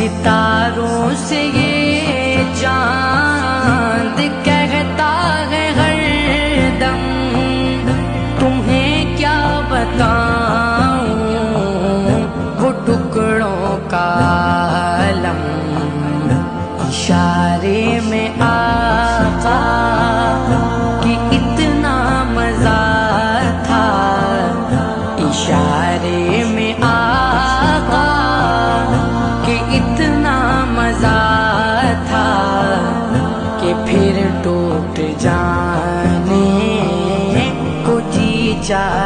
ستاروں سے یہ چاند کہتا ہے ہر دم، تمہیں کیا بتاؤں وہ ٹکڑوں کا عالم، اشارے میں آقا کہ اتنا مزہ تھا، اشارے میں آقا کہ اتنا مزہ تھا کہ پھر ٹوٹ جانے کو جی چاہتا۔